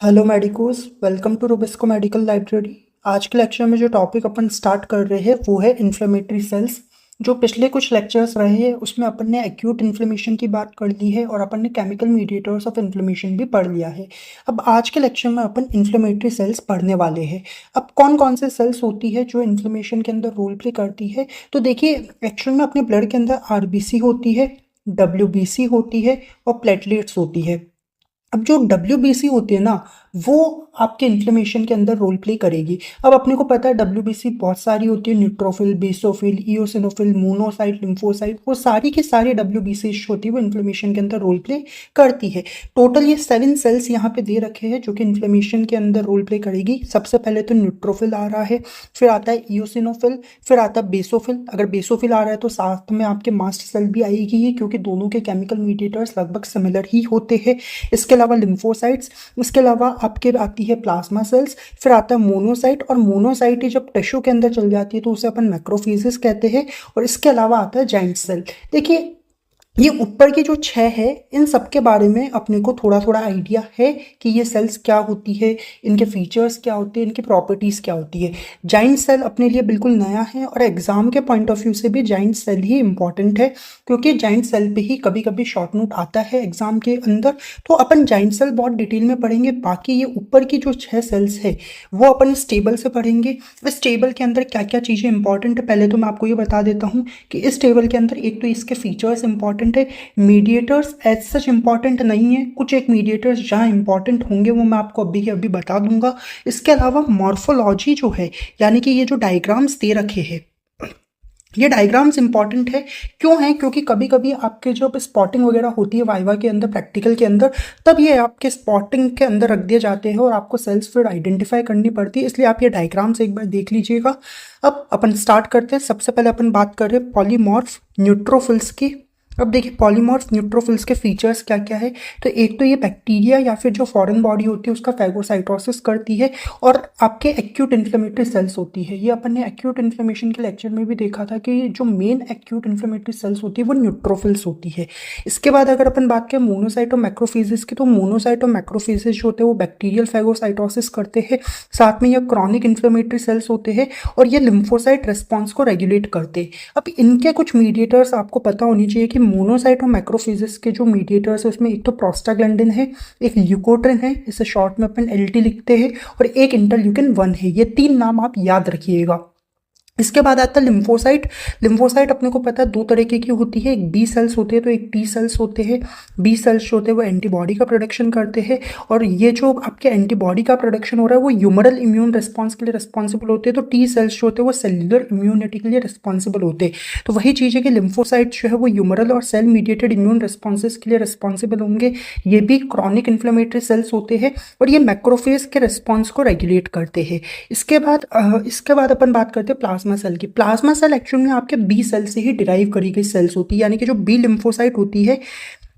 Hello medicos, welcome to Robesco medical library. आज के lecture में जो टॉपिक अपन स्टार्ट कर रहे हैं वो है इन्फ्लेमेटरी सेल्स। जो पिछले कुछ लेक्चर्स रहे हैं उसमें अपन ने एक्यूट इन्फ्लेमेशन की बात कर ली है और अपन ने केमिकल मीडिएटर्स ऑफ इन्फ्लेमेशन भी पढ़ लिया है। अब आज के लेक्चर में अपन इन्फ्लेमेटरी सेल्स पढ़ने वाले हैं। अब कौन कौन से सेल्स होती है जो इन्फ्लेमेशन के अंदर रोल प्ले करती है, तो देखिए एक्चुअल में अपने ब्लड के अंदर आरबीसी होती है, डब्ल्यूबीसी होती है और प्लेटलेट्स होती है। अब जो डब्ल्यूबीसी होती है ना, वो आपके इन्फ्लेमेशन के अंदर रोल प्ले करेगी। अब अपने को पता है डब्ल्यूबीसी बहुत सारी होती है, neutrophil, basophil, eosinophil, monocyte, lymphocyte, वो सारी की सारी डब्ल्यूबीसी होती है, वो इन्फ्लेमेशन के अंदर रोल प्ले करती है। टोटल ये 7 सेल्स यहाँ पे दे रखे हैं जो कि इन्फ्लेमेशन के अंदर रोल प्ले करेगी। सबसे पहले तो न्यूट्रोफिल आ रहा है, फिर आता है इओसिनोफिल, फिर आता है बेसोफिल। अगर बेसोफिल आ रहा है तो साथ में आपके मास्ट सेल भी आएगी ही, क्योंकि दोनों के केमिकल मीडिएटर्स लगभग सिमिलर ही होते हैं। इसके अलावा लिम्फोसाइट्स, इसके अलावा आपके आती है प्लाज्मा सेल्स, फिर आता है मोनोसाइट, और मोनोसाइट ही जब टिश्यू के अंदर चल जाती है तो उसे अपन मैक्रोफेजेस कहते हैं। और इसके अलावा आता है जाइंट सेल। देखिए ये ऊपर की जो 6 है, इन सब के बारे में अपने को थोड़ा थोड़ा आइडिया है कि ये सेल्स क्या होती है, इनके फीचर्स क्या होते हैं, इनकी प्रॉपर्टीज़ क्या होती है। जाइंट सेल अपने लिए बिल्कुल नया है और एग्जाम के पॉइंट ऑफ व्यू से भी जाइंट सेल ही इंपॉर्टेंट है, क्योंकि जाइंट सेल पे ही कभी कभी शॉर्ट नोट आता है एग्जाम के अंदर। तो अपन जाइंट सेल बहुत डिटेल में पढ़ेंगे। बाकी ये ऊपर की जो 6 सेल्स है वो अपन इस टेबल से पढ़ेंगे। इस टेबल के अंदर क्या क्या चीज़ें इंपॉर्टेंट है, पहले तो मैं आपको ये बता देता हूँ कि इस टेबल के अंदर एक तो इसके फीचर्स इंपॉर्टेंट है। मीडिएटर्स एज सच इंपॉर्टेंट नहीं है, कुछ एक मीडिएटर्स जहाँ इंपॉर्टेंट होंगे वो मैं आपको अभी के अभी बता दूंगा। इसके अलावा मॉर्फोलॉजी जो है, यानी कि ये जो डायग्राम्स दे रखे हैं, ये डायग्राम्स इंपॉर्टेंट है। क्यों है? क्योंकि कभी कभी आपके जब स्पॉटिंग वगैरह होती है वाइवा के अंदर, प्रैक्टिकल के अंदर, तब ये आपके स्पॉटिंग के अंदर रख दिए जाते हैं और आपको सेल्स फिर आइडेंटिफाई करनी पड़ती है, इसलिए आप ये डायग्राम्स एक बार देख लीजिएगा। अब अपन स्टार्ट करते हैं। सबसे पहले अपन बात कर रहे हैं पॉलीमॉर्फ न्यूट्रोफिल्स की। अब देखिए पॉलीमॉर्फ न्यूट्रोफिल्स के फीचर्स क्या क्या है। तो एक तो ये बैक्टीरिया या फिर जो फॉरेन बॉडी होती है उसका फैगोसाइटोसिस करती है और आपके एक्यूट इन्फ्लेमेटरी सेल्स होती है। ये अपन ने एक्यूट इन्फ्लेमेशन के लेक्चर में भी देखा था कि जो मेन एक्यूट इन्फ्लेमेटरी सेल्स होती है वो न्यूट्रोफिल्स होती है। इसके बाद अगर अपन बात करें मोनोसाइट और मैक्रोफेजेस की, तो मोनोसाइट और मैक्रोफेजेस जो होते हैं वो बैक्टीरियल फैगोसाइटोसिस करते हैं। साथ में ये क्रॉनिक इन्फ्लेमेटरी सेल्स होते हैं और ये लिम्फोसाइट रेस्पॉन्स को रेगुलेट करते हैं। अब इनके कुछ मीडिएटर्स आपको पता होनी चाहिए कि मोनोसाइट और मैक्रोफेजेस के जो मीडिएटर्स है उसमें एक तो प्रोस्टाग्लैंडिन है, एक ल्यूकोट्रिन है, इसे शॉर्ट में अपन एलटी लिखते हैं, और एक इंटरल्यूकिन 1 है। ये 3 नाम आप याद रखिएगा। इसके बाद आता है लिम्फोसाइट। लिम्फोसाइट अपने को पता है 2 तरीके की होती है, एक बी सेल्स होते हैं तो एक टी सेल्स होते हैं। बी सेल्स जो होते हैं वो एंटीबॉडी का प्रोडक्शन करते हैं, और ये जो आपके एंटीबॉडी का प्रोडक्शन हो रहा है वो ह्यूमरल इम्यून रिस्पॉन्स के लिए रिस्पॉन्सिबल होते हैं। तो टी सेल्स जो होते हैं वो सेल्युलर इम्यूनिटी के लिए रिस्पॉन्सिबल होते हैं। तो वही चीज़ है कि लिम्फोसाइट जो है वो ह्यूमरल और सेल मीडिएटेड इम्यून रिस्पॉन्सेज के लिए रिस्पॉन्सिबल होंगे। ये भी क्रॉनिक इन्फ्लेमेटरी सेल्स होते हैं और ये मैक्रोफेज के रिस्पॉन्स को रेगुलेट करते हैं। इसके बाद अपन बात करते हैं प्लाज्मा सेल की। प्लाज्मा सेल एक्चुअल में आपके बी सेल से ही डिराइव करी गई सेल्स होती है, यानी कि जो बी लिम्फोसाइट होती है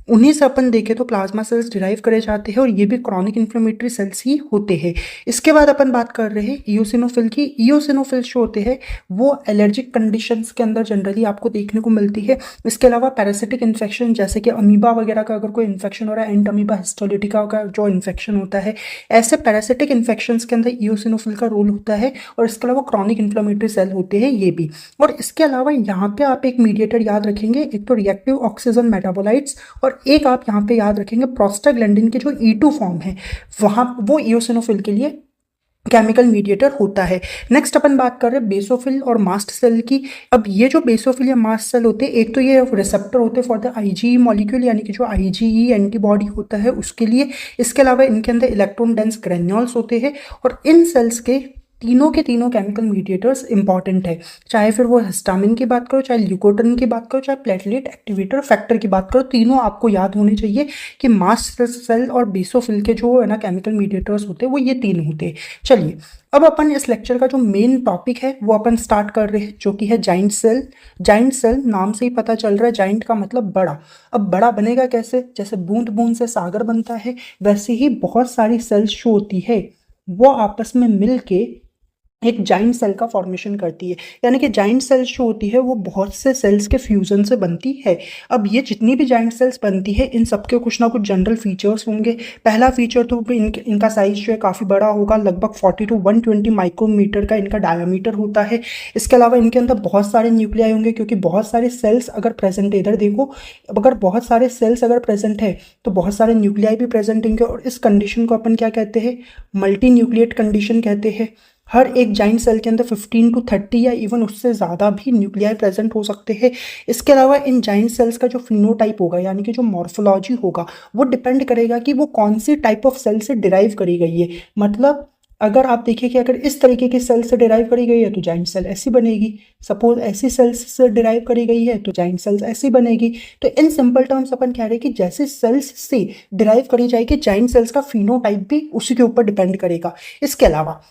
उन्हीं से अपन देखें तो प्लाज्मा सेल्स डिराइव करे जाते हैं और ये भी क्रॉनिक इन्फ्लेमेटरी सेल्स ही होते हैं। इसके बाद अपन बात कर रहे हैं इओसिनोफिल की। इओसिनोफिल जो होते हैं वो एलर्जिक कंडीशंस के अंदर जनरली आपको देखने को मिलती है। इसके अलावा पैरासिटिक इन्फेक्शन जैसे कि अमीबा वगैरह का अगर कोई इन्फेक्शन हो रहा है, एंड अमीबा हिस्टोलिटिका का जो इन्फेक्शन होता है, ऐसे पैरासिटिक इन्फेक्शंस के अंदर इओसिनोफिल का रोल होता है। और इसके अलावा क्रॉनिक इन्फ्लेमेटरी सेल होते हैं ये भी। और इसके अलावा यहाँ पे आप एक मीडिएटर याद रखेंगे, एक तो रिएक्टिव ऑक्सीजन मेटाबोलाइट्स, और एक आप यहाँ पे याद रखेंगे प्रोस्टाग्लैंडिन के जो E2 फॉर्म है, वहां वो इओसिनोफिल के लिए केमिकल मीडिएटर होता है। नेक्स्ट अपन बात कर रहे हैं बेसोफिल और मास्ट सेल की। अब ये जो बेसोफिल या मास्ट सेल होते हैं, एक तो ये रिसेप्टर होते हैं फॉर द आईजीई मॉलिक्यूल, यानी कि जो आईजीई एंटीबॉडी होता है उसके लिए। इसके अलावा इनके अंदर इलेक्ट्रॉन डेंस ग्रेन्यूल्स होते हैं, और इन सेल्स के तीनों के तीनों केमिकल मीडिएटर्स इंपॉर्टेंट है। चाहे फिर वो हिस्टामिन की बात करो, चाहे ल्यूकोट्रिन की बात करो, चाहे प्लेटलेट एक्टिवेटर फैक्टर की बात करो, तीनों आपको याद होने चाहिए कि मास्ट सेल और बेसोफिल के जो है ना केमिकल मीडिएटर्स होते हैं वो ये 3 होते हैं। चलिए अब अपन इस लेक्चर का जो मेन टॉपिक है वो अपन स्टार्ट कर रहे हैं, जो कि है जाइंट सेल। जाइंट सेल नाम से ही पता चल रहा है, जाइंट का मतलब बड़ा। अब बड़ा बनेगा कैसे? जैसे बूंद बूंद से सागर बनता है, वैसे ही बहुत सारी सेल्स जो होती है वो आपस में मिल के एक जाइंट सेल का फॉर्मेशन करती है। यानी कि जाइंट सेल्स जो होती है वो बहुत से सेल्स के फ्यूजन से बनती है। अब ये जितनी भी जाइंट सेल्स बनती है इन सबके कुछ ना कुछ जनरल फीचर्स होंगे। पहला फीचर तो इनका साइज जो है काफ़ी बड़ा होगा, लगभग 40 to 120 माइक्रोमीटर का इनका डायमीटर होता है। इसके अलावा इनके अंदर बहुत सारे न्यूक्लियाई होंगे, क्योंकि बहुत सारे सेल्स अगर प्रेजेंट है, इधर देखो, अगर बहुत सारे सेल्स अगर प्रेजेंट है तो बहुत सारे न्यूक्लियाई भी प्रेजेंट होंगे, और इस कंडीशन को अपन क्या कहते हैं, मल्टी न्यूक्लिएट कंडीशन कहते हैं। हर एक जाइंट सेल के अंदर 15 to 30 या इवन उससे ज़्यादा भी न्यूक्लियाई प्रेजेंट हो सकते हैं। इसके अलावा इन जाइंट सेल्स का जो फिनोटाइप होगा, यानी कि जो मॉर्फोलॉजी होगा, वो डिपेंड करेगा कि वो कौन सी टाइप ऑफ सेल से डिराइव करी गई है। मतलब अगर आप देखिए कि अगर इस तरीके की सेल से डिराइव करी गई है तो जाइंट सेल ऐसी बनेगी, सपोज ऐसी सेल्स से डिराइव करी गई है तो जाइंट सेल्स ऐसी बनेगी। तो इन सिंपल टर्म्स अपन कह रहे हैं कि जैसे सेल्स से डिराइव करी जाएगी जाइंट सेल्स का फिनोटाइप भी उसी के ऊपर डिपेंड करेगा। इसके अलावा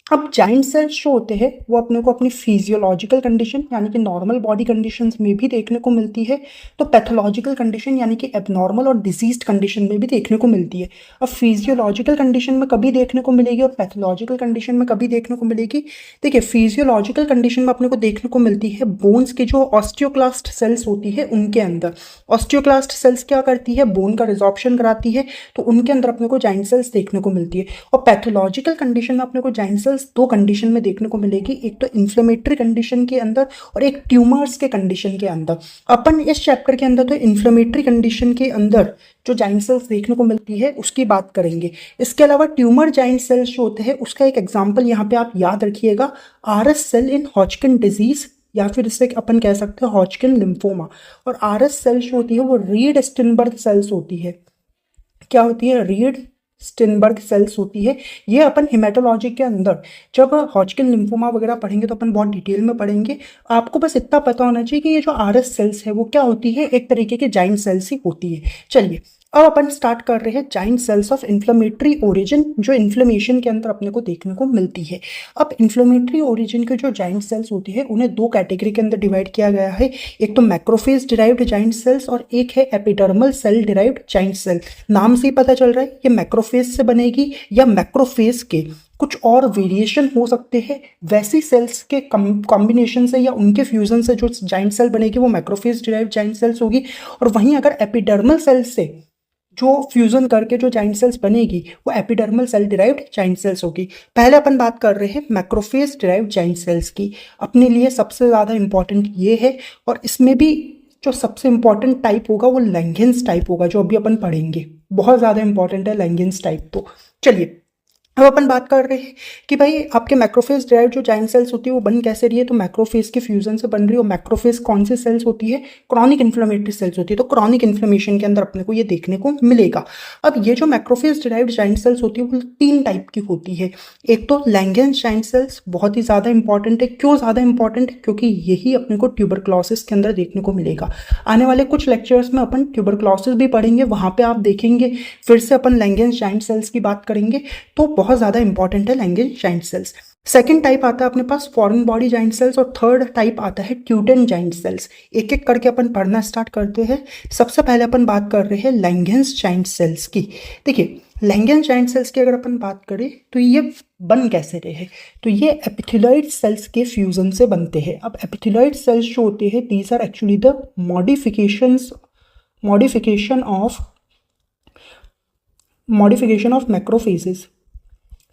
अब जाइंट सेल्स जो होते हैं वो अपने को अपनी फिजियोलॉजिकल कंडीशन यानी कि नॉर्मल बॉडी कंडीशंस में भी देखने को मिलती है, तो पैथोलॉजिकल कंडीशन यानी कि एबनॉर्मल और डिजीज्ड कंडीशन में भी देखने को मिलती है। अब फिजियोलॉजिकल कंडीशन में कभी देखने को मिलेगी और पैथोलॉजिकल कंडीशन में कभी देखने को मिलेगी। देखिए, फिजियोलॉजिकल कंडीशन में अपने को देखने को मिलती है बोन्स के जो ऑस्टियोक्लास्ट सेल्स होती है उनके अंदर। ऑस्टियोक्लास्ट सेल्स क्या करती है, बोन का रिजॉर्प्शन कराती है, तो उनके अंदर अपने को जाइंट सेल्स देखने को मिलती है। और पैथोलॉजिकल कंडीशन में अपने को जाइंट सेल्स दो कंडीशन में देखने को मिलेगी, एक तो इन्फ्लेमेटरी कंडीशन के अंदर और एक ट्यूमर्स के कंडीशन के अंदर। अपन इस चैप्टर के अंदर तो इन्फ्लेमेटरी कंडीशन के अंदर जो जाइंट सेल्स देखने को मिलती है उसकी बात करेंगे। इसके अलावा ट्यूमर जाइंट सेल्स जो होते हैं उसका एक एग्जाम्पल यहाँ पे आप याद रखिएगा, आरएस सेल इन हॉजकिन डिजीज, या फिर इससे अपन कह सकते हैं हॉजकिन लिम्फोमा। और आरएस सेल जो होती है वो रीड स्टिनबर्ग सेल्स होती है। क्या होती है, रीड स्टिनबर्ग सेल्स होती है। ये अपन हिमेटोलॉजी के अंदर जब हॉजकिन लिम्फोमा वगैरह पढ़ेंगे तो अपन बहुत डिटेल में पढ़ेंगे। आपको बस इतना पता होना चाहिए कि ये जो आरएस सेल्स है वो क्या होती है, एक तरीके के जाइंट सेल्स ही होती है। चलिए अब अपन स्टार्ट कर रहे हैं giant cells of inflammatory origin, जो इन्फ्लेमेशन के अंदर अपने को देखने को मिलती है। अब इन्फ्लेमेटरी ओरिजिन के जो जाइंट सेल्स होती है उन्हें दो कैटेगरी के अंदर डिवाइड किया गया है, एक तो मैक्रोफेज डिराइव्ड जाइंट सेल्स और एक है epidermal cell derived giant cell. नाम से ही पता चल रहा है ये मैक्रोफेज से बनेगी या मैक्रोफेज के कुछ और वेरिएशन हो सकते हैं। वैसी सेल्स के कॉम्बिनेशन से या उनके फ्यूजन से जो जाइंट सेल बनेगी वो मैक्रोफेज डिराइव्ड जाइंट सेल्स होगी। और वहीं अगर एपिडर्मल सेल से जो फ्यूजन करके जो जाइंट सेल्स बनेगी वो epidermal cell derived giant cells होगी। पहले अपन बात कर रहे हैं मैक्रोफेज डिराइव्ड जाइंट सेल्स की। अपने लिए सबसे ज़्यादा इंपॉर्टेंट ये है, और इसमें भी जो सबसे इंपॉर्टेंट टाइप होगा वो लैंगेंस टाइप होगा, जो अभी अपन पढ़ेंगे। बहुत ज़्यादा इंपॉर्टेंट है लैंगेंस टाइप। तो चलिए अब अपन बात कर रहे हैं कि भाई आपके मैक्रोफेज डिराइव्ड जो जाइंट सेल्स होती है वो बन कैसे रही है, तो मैक्रोफेज के फ्यूजन से बन रही है। और मैक्रोफेज कौन सी सेल्स होती है, क्रॉनिक इन्फ्लेमेटरी सेल्स होती है। तो क्रॉनिक इन्फ्लेमेशन के अंदर अपने को ये देखने को मिलेगा। अब ये जो मैक्रोफेज डिराइव्ड जाइंट सेल्स होती है वो तीन टाइप की होती है। एक तो लैंगेंस जाइंट सेल्स, बहुत ही ज़्यादा इंपॉर्टेंट है। क्यों ज़्यादा इंपॉर्टेंट है, क्योंकि यही अपने को ट्यूबरक्लोसिस के अंदर देखने को मिलेगा। आने वाले कुछ लेक्चर्स में अपन ट्यूबरक्लोसिस भी पढ़ेंगे, वहाँ पे आप देखेंगे फिर से अपन लैंगेंस जाइंट सेल्स की बात करेंगे। तो बहुत ज़्यादा इंपॉर्टेंट है लैंगेंस जाइंट सेल्स। सेकेंड टाइप आता है अपने पास फॉरेन बॉडी जाइंट सेल्स, और थर्ड टाइप आता है ट्यूटेन जाइंट सेल्स। एक एक करके अपन पढ़ना स्टार्ट करते हैं। सबसे पहले अपन बात कर रहे हैं लैंगेंस जाइंट सेल्स की। देखिए, लैंगेंस जाइंट सेल्स की अगर अपन बात करें तो ये बन कैसे रहे हैं, तो ये एपिथेलॉइड सेल्स के फ्यूजन से बनते हैं। अब एपिथेलॉइड सेल्स जो होते हैं these are actually the modification of macrophages.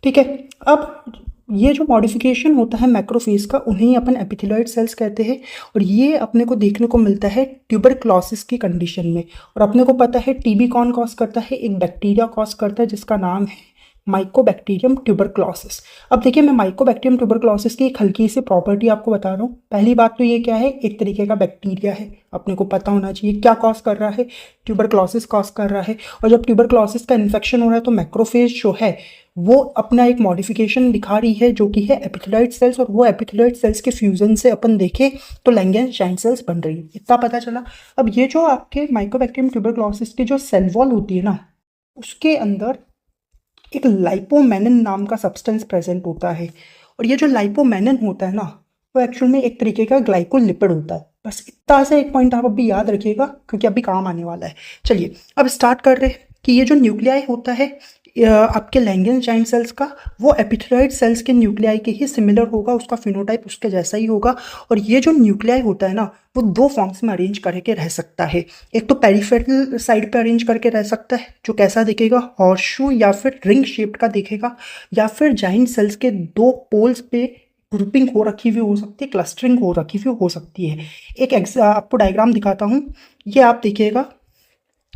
ठीक है, अब ये जो मॉडिफिकेशन होता है मैक्रोफेज का उन्हें ही अपन एपिथेलॉइड सेल्स कहते हैं। और ये अपने को देखने को मिलता है ट्यूबरक्लोसिस की कंडीशन में। और अपने को पता है टीबी कौन कॉज करता है, एक बैक्टीरिया कॉज करता है जिसका नाम है माइकोबैक्टीरियम ट्यूबरक्लोसिस। अब देखिए, मैं माइकोबैक्टीरियम ट्यूबरक्लोसिस की एक हल्की सी प्रॉपर्टी आपको बता रहा हूँ। पहली बात तो ये क्या है, एक तरीके का बैक्टीरिया है। अपने को पता होना चाहिए क्या कॉज कर रहा है, ट्यूबरक्लोसिस कॉज कर रहा है। और जब ट्यूबरक्लोसिस का इन्फेक्शन हो रहा है तो मैक्रोफेज जो है वो अपना एक मॉडिफिकेशन दिखा रही है जो कि है एपिथेलॉइड सेल्स। और वो एपिथेलॉइड सेल्स के फ्यूजन से अपन देखें तो लैंगेंस जाइंट सेल्स बन रही है। इतना पता चला। अब ये जो आपके माइकोबैक्टीरियम ट्यूबरक्लोसिस की जो सेल वॉल होती है ना, उसके अंदर एक लाइपोमेनिन नाम का सब्सटेंस प्रेजेंट होता है। और ये जो लाइपोमेनिन होता है ना वो एक्चुअल में एक तरीके का ग्लाइकोलिपिड होता है। बस इतना सा एक पॉइंट आप अभी याद रखिएगा क्योंकि अभी काम आने वाला है। चलिए अब स्टार्ट कर रहे हैं कि ये जो न्यूक्लियाई होता है आपके लैंगेंस जाइंट सेल्स का वो एपिथेलियल सेल्स के न्यूक्लियाई के ही सिमिलर होगा, उसका फिनोटाइप उसके जैसा ही होगा। और ये जो न्यूक्लियाई होता है ना, वो दो फॉर्म्स में अरेंज करके रह सकता है। एक तो पेरिफेरल साइड पे अरेंज करके रह सकता है, जो कैसा दिखेगा, हॉर्सशू या फिर रिंग शेप्ड का दिखेगा, या फिर जाइंट सेल्स के दो पोल्स पे ग्रुपिंग हो रखी हुई हो सकती है, क्लस्टरिंग हो रखी हुई हो सकती है। एक आपको डायग्राम दिखाता हूँ, ये आप देखिएगा,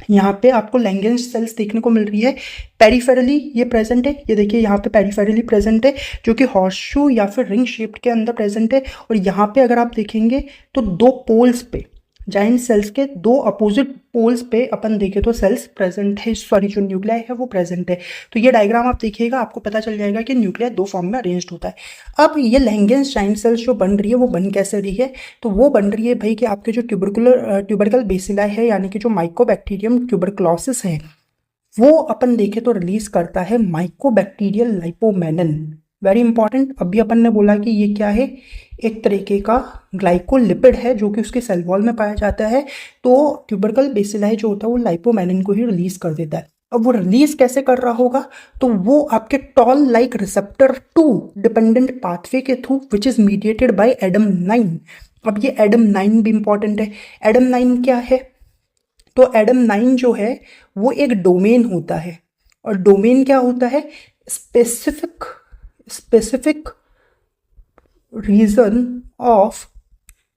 यहाँ पे आपको लैंगेंस सेल्स देखने को मिल रही है। पेरिफेरली ये प्रेजेंट है, ये देखिए यहाँ पे पेरिफेरली प्रेजेंट है, जो कि हॉर्सशू या फिर रिंग शेप्ड के अंदर प्रेजेंट है। और यहाँ पे अगर आप देखेंगे तो दो पोल्स पे, जाइंट सेल्स के दो अपोजिट पोल्स पे अपन देखें तो सेल्स प्रेजेंट है, सॉरी जो न्यूक्लियाई है वो प्रेजेंट है। तो ये डायग्राम आप देखिएगा, आपको पता चल जाएगा कि न्यूक्लियाई दो फॉर्म में अरेंज्ड होता है। अब ये लैंगेंस जाइंट सेल्स जो बन रही है वो बन कैसे रही है, तो वो बन रही है भाई कि आपके जो ट्यूबरकल बेसिलाई है, यानी कि जो माइकोबैक्टीरियम ट्यूबरक्लोसिस है, वो अपन देखें तो रिलीज करता है माइकोबैक्टीरियल लाइपोमेनिन। Very important. अभी अपन ने बोला कि ये क्या है, एक तरीके का ग्लाइकोलिपिड है जो कि उसके सेल वॉल में पाया जाता है। तो ट्यूबरकल बेसिलाई जो होता है वो लाइपोमेनिन को ही रिलीज कर देता है। अब वो रिलीज कैसे कर रहा होगा, तो वो आपके toll like receptor 2 dependent pathway के through which is mediated by ADAM nine. अब ये एडम-9 भी इंपॉर्टेंट है। एडम-9 क्या है, तो एडम-9 जो है वो एक डोमेन होता है। और डोमेन क्या होता है, specific region of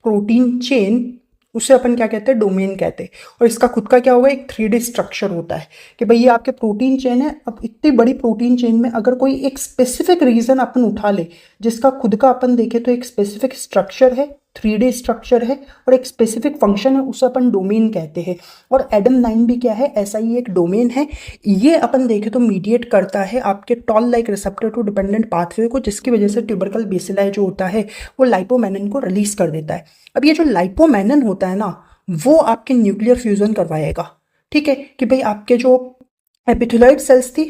protein chain, उसे अपन क्या कहते हैं, डोमेन कहते हैं। और इसका खुद का क्या होगा, एक 3D स्ट्रक्चर होता है कि भाई ये आपके प्रोटीन चेन है। अब इतनी बड़ी प्रोटीन चेन में अगर कोई एक स्पेसिफिक रीजन अपन उठा ले, जिसका खुद का अपन देखे तो एक स्पेसिफिक स्ट्रक्चर है, 3D स्ट्रक्चर है और एक स्पेसिफिक फंक्शन है, उसे अपन डोमेन कहते हैं। और एडम-9 भी क्या है, ऐसा ही एक डोमेन है। ये अपन देखे तो मीडिएट करता है आपके toll like receptor two dependent pathway को, जिसकी वजह से ट्यूबरकल बेसिलाई जो होता है वो लाइपोमेनिन को रिलीज कर देता है। अब ये जो लाइपोमेनिन होता है ना, वो आपके न्यूक्लियर फ्यूजन करवाएगा। ठीक है, कि भाई आपके जो एपिथेलियल सेल्स थी,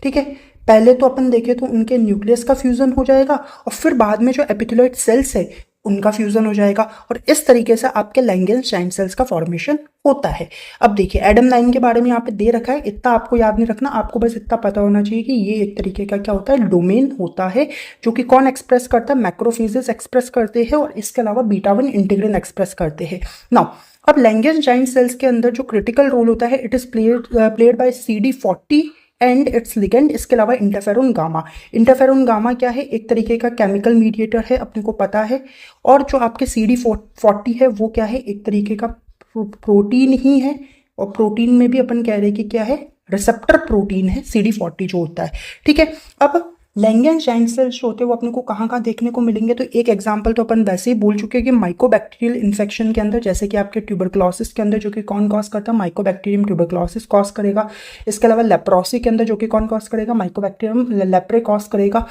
ठीक है, पहले तो अपन देखें तो उनके न्यूक्लियस का फ्यूजन हो जाएगा और फिर बाद में जो एपिथेलियल सेल्स है उनका फ्यूजन हो जाएगा। और इस तरीके से आपके लैंगेंस जाइंट सेल्स का फॉर्मेशन होता है। अब देखिए एडम-9 के बारे में यहाँ पे दे रखा है, इतना आपको याद नहीं रखना, आपको बस इतना पता होना चाहिए कि ये एक तरीके का क्या होता है, डोमेन होता है, जो कि कौन एक्सप्रेस करता है, मैक्रोफेजेस एक्सप्रेस करते हैं और इसके अलावा बीटा-1 इंटीग्रिन एक्सप्रेस करते हैं। नाउ अब लैंगेंस जाइंट सेल्स के अंदर जो क्रिटिकल रोल होता है, it is played by CD40 and it's ligand, इसके अलावा इंटरफेरोन गामा। इंटरफेरोन गामा क्या है, एक तरीके का केमिकल मीडिएटर है, अपने को पता है। और जो आपके CD40 है वो क्या है, एक तरीके का प्रोटीन ही है। और प्रोटीन में भी अपन कह रहे हैं कि क्या है, रिसेप्टर प्रोटीन है CD40 जो होता है। ठीक है, अब लैंगेंस जाइंट सेल्स जो होते हैं वो अपने को कहाँ कहाँ देखने को मिलेंगे, तो एक एग्जांपल तो अपन वैसे ही बोल चुके हैं कि माइकोबैक्टीरियल इन्फेक्शन के अंदर, जैसे कि आपके ट्यूबरक्लोसिस के अंदर, जो कि कौन कॉज करता है, माइकोबैक्टीरियम ट्यूबरक्लोसिस कॉज करेगा। इसके अलावा लेप्रोसी के अंदर जो कि कौन कॉज करेगा, माइकोबैक्टीरियम लेप्रे कॉज करेगा।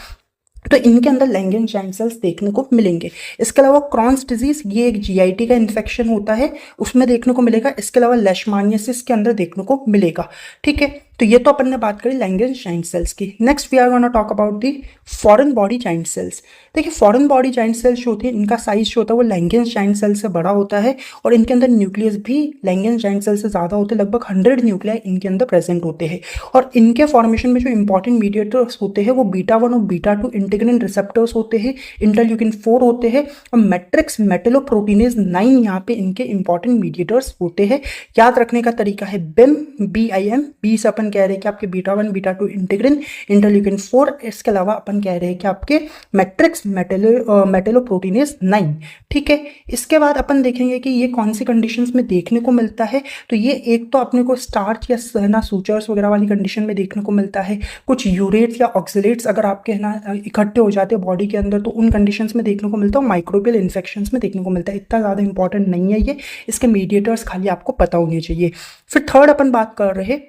तो इनके अंदर लैंगेंस जाइंट सेल्स देखने को मिलेंगे। इसके अलावा क्रॉन्स डिजीज, ये एक GIT का इन्फेक्शन होता है, उसमें देखने को मिलेगा। इसके अलावा लेशमानियासिस के अंदर देखने को मिलेगा। ठीक है, तो ये तो अपन ने बात करी लैंगेंस जाइंट सेल्स की। Next we are gonna talk about the foreign body giant cells. देखिए फॉरेन बॉडी जाइंट सेल्स जो होती है, इनका साइज जो होता है वो लैंगेंस जाइंट सेल से बड़ा होता है और इनके अंदर न्यूक्लियस भी लैंगेंस जाइंट सेल से ज़्यादा होते हैं, लगभग 100 न्यूक्लियाई इनके अंदर प्रेजेंट होते हैं। और इनके फॉर्मेशन में जो इंपॉर्टेंट मीडिएटर्स होते हैं वो बीटा-1 और बीटा-2 इंटीग्रिन रिसेप्टर्स होते हैं, इंटरल्यूकिन 4 होते हैं और मैट्रिक्स मेटलोप्रोटीनेज 9 यहाँ पे इनके इंपॉर्टेंट मीडिएटर्स होते हैं। याद रखने का तरीका है BIM, BIM, बी से अपन कह रहे हैं कि आपके बीटा-1 बीटा-2 इंटीग्रिन, इंटरल्यूकिन 4, इसके अलावा अपन कह रहे हैं कि आपके मैट्रिक्स मेटलोप्रोटीनेज 9। ठीक है, इसके बाद अपन देखेंगे कि ये कौन सी कंडीशंस में देखने को मिलता है। तो ये एक तो अपने को स्टार्च या ना सूचर्स वगैरह वाली कंडीशन में देखने को मिलता है। कुछ यूरेट्स या ऑक्सिलेट्स अगर आपके ना इकट्ठे हो जाते हैं बॉडी के अंदर तो उन कंडीशंस में देखने को मिलता है। माइक्रोबियल इन्फेक्शंस में देखने को मिलता है। इतना ज़्यादा इंपॉर्टेंट नहीं है ये, इसके मीडिएटर्स खाली आपको पता होने चाहिए। फिर थर्ड अपन बात कर रहे हैं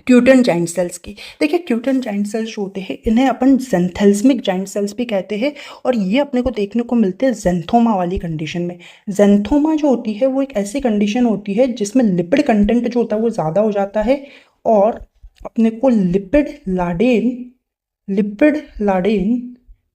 क्यूटन जाइंट सेल्स की। देखिए क्यूटन जाइंट सेल्स जो होते हैं इन्हें अपन ज़ेंथेल्स्मिक जाइंट सेल्स भी कहते हैं और ये अपने को देखने को मिलते हैं ज़ेंथोमा वाली कंडीशन में। ज़ेंथोमा जो होती है वो एक ऐसी कंडीशन होती है जिसमें लिपिड कंटेंट जो होता है वो ज़्यादा हो जाता है और अपने को लिपिड लाडेन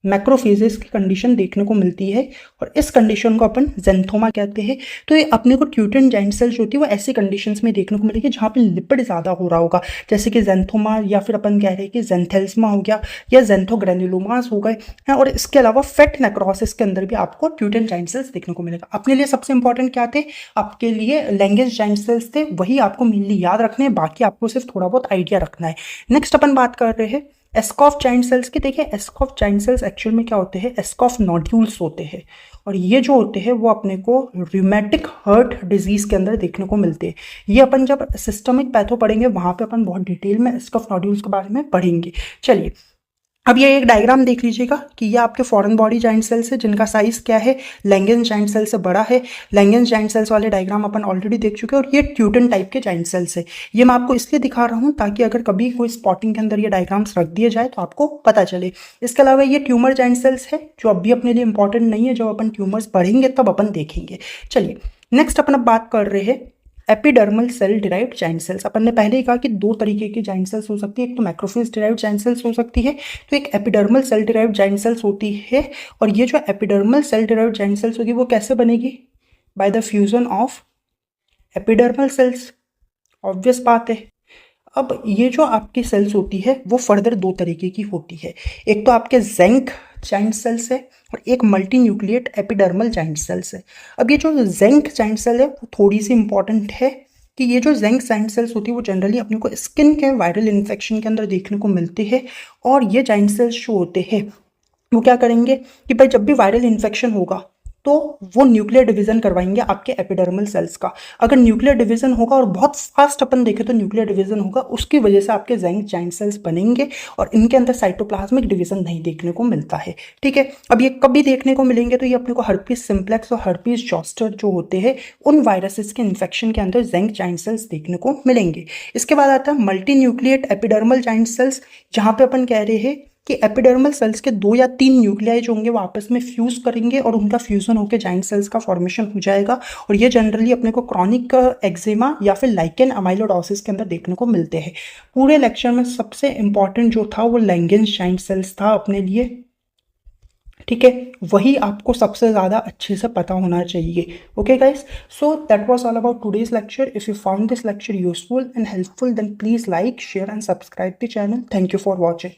मैक्रोफेजेस की कंडीशन देखने को मिलती है और इस कंडीशन को अपन ज़ेंथोमा कहते हैं। तो ये अपने को ट्यूटन जाइंट सेल्स होती है वो ऐसी कंडीशंस में देखने को मिलेगी जहाँ पे लिपिड ज़्यादा हो रहा होगा, जैसे कि ज़ेंथोमा या फिर अपन कह रहे हैं कि ज़ेंथेल्स्मा हो गया या ज़ेंथोग्रेनुलोमास हो गए हैं। और इसके अलावा फेट नेक्रोसिस के अंदर भी आपको ट्यूटन जाइंट सेल्स देखने को मिलेगा। अपने लिए सबसे इंपॉर्टेंट क्या थे, आपके लिए लैंगेज जाइंट सेल्स थे, वही आपको मेनली याद रखने हैं, बाकी आपको सिर्फ थोड़ा बहुत आइडिया रखना है। नेक्स्ट अपन बात कर रहे हैं एस्कॉफ जाइंट सेल्स की। देखिए एस्कॉफ जाइंट सेल्स एक्चुअल में क्या होते हैं, एस्कॉफ नोड्यूल्स होते हैं और ये जो होते हैं वो अपने को रूमेटिक हार्ट डिजीज के अंदर देखने को मिलते हैं। ये अपन जब सिस्टमिक पैथो पढ़ेंगे वहां पे अपन बहुत डिटेल में एस्कॉफ नोड्यूल्स के बारे में पढ़ेंगे। चलिए अब ये एक डायग्राम देख लीजिएगा कि ये आपके फॉरेन बॉडी जाइंट सेल्स है जिनका साइज क्या है, लैंगेंस जाइंट सेल से बड़ा है। लैंगेंस जाइंट सेल्स वाले डायग्राम अपन ऑलरेडी देख चुके हैं और ये ट्यूटन टाइप के जाइंट सेल्स है। ये मैं आपको इसलिए दिखा रहा हूँ ताकि अगर कभी कोई स्पॉटिंग के अंदर ये डायग्राम्स रख दिए जाए तो आपको पता चले। इसके अलावा ये ट्यूमर जाइंट सेल्स है जो अभी अपने लिए इंपॉर्टेंट नहीं है, जब अपन ट्यूमर्स पढ़ेंगे तब अपन देखेंगे। चलिए नेक्स्ट अपन अब बात कर रहे हैं epidermal cell derived giant cells. अपन ने पहले ही कहा कि दो तरीके की जाइंट सेल्स हो सकती है, एक तो मैक्रोफेज डिराइव्ड जाइंट सेल्स हो सकती है, तो एक epidermal cell derived giant cells होती है। और ये जो epidermal cell derived giant cells होगी वो कैसे बनेगी, by the fusion of epidermal cells, obvious बात है। अब ये जो आपकी सेल्स होती है वो फर्दर दो तरीके की होती है, एक तो आपके ज़ेंक जाइंट सेल्स है और एक multinucleate epidermal giant cells है। अब ये जो ज़ेंक जाइंट सेल है वो थोड़ी सी इंपॉर्टेंट है कि ये जो ज़ेंक जाइंट सेल्स होती है वो जनरली अपने को स्किन के वायरल इन्फेक्शन के अंदर देखने को मिलती है। और ये जाइंट सेल्स जो होते हैं वो क्या करेंगे कि भाई जब भी वायरल इन्फेक्शन होगा तो वो न्यूक्लियर डिवीजन करवाएंगे आपके एपिडर्मल सेल्स का। अगर न्यूक्लियर डिवीजन होगा और बहुत फास्ट अपन देखें तो न्यूक्लियर डिवीजन होगा, उसकी वजह से आपके ज़ेंक जाइंट सेल्स बनेंगे और इनके अंदर साइटोप्लाज्मिक डिवीजन नहीं देखने को मिलता है। ठीक है, अब ये कभी देखने को मिलेंगे तो ये अपने को हर्पीस सिम्प्लेक्स और हर्पीस जॉस्टर जो होते हैं उन वायरसेस के इन्फेक्शन के अंदर ज़ेंक जाइंट सेल्स देखने को मिलेंगे। इसके बाद आता है multinucleate epidermal giant cells, जहाँ पे अपन कह रहे हैं कि एपिडर्मल सेल्स के 2 या 3 न्यूक्लियाई जो होंगे वो आपस में फ्यूज करेंगे और उनका फ्यूजन होकर जाइंट सेल्स का फॉर्मेशन हो जाएगा। और ये जनरली अपने को क्रॉनिक एक्जिमा या फिर लाइकेन अमाइलोडोसिस के अंदर देखने को मिलते हैं। पूरे लेक्चर में सबसे इंपॉर्टेंट जो था वो लैंगेंस जाइंट सेल्स था अपने लिए। ठीक है, वही आपको सबसे ज़्यादा अच्छे से पता होना चाहिए। Okay guys, so that was all about today's lecture. If you found this lecture useful and helpful then please like, share and subscribe the channel. Thank you for watching.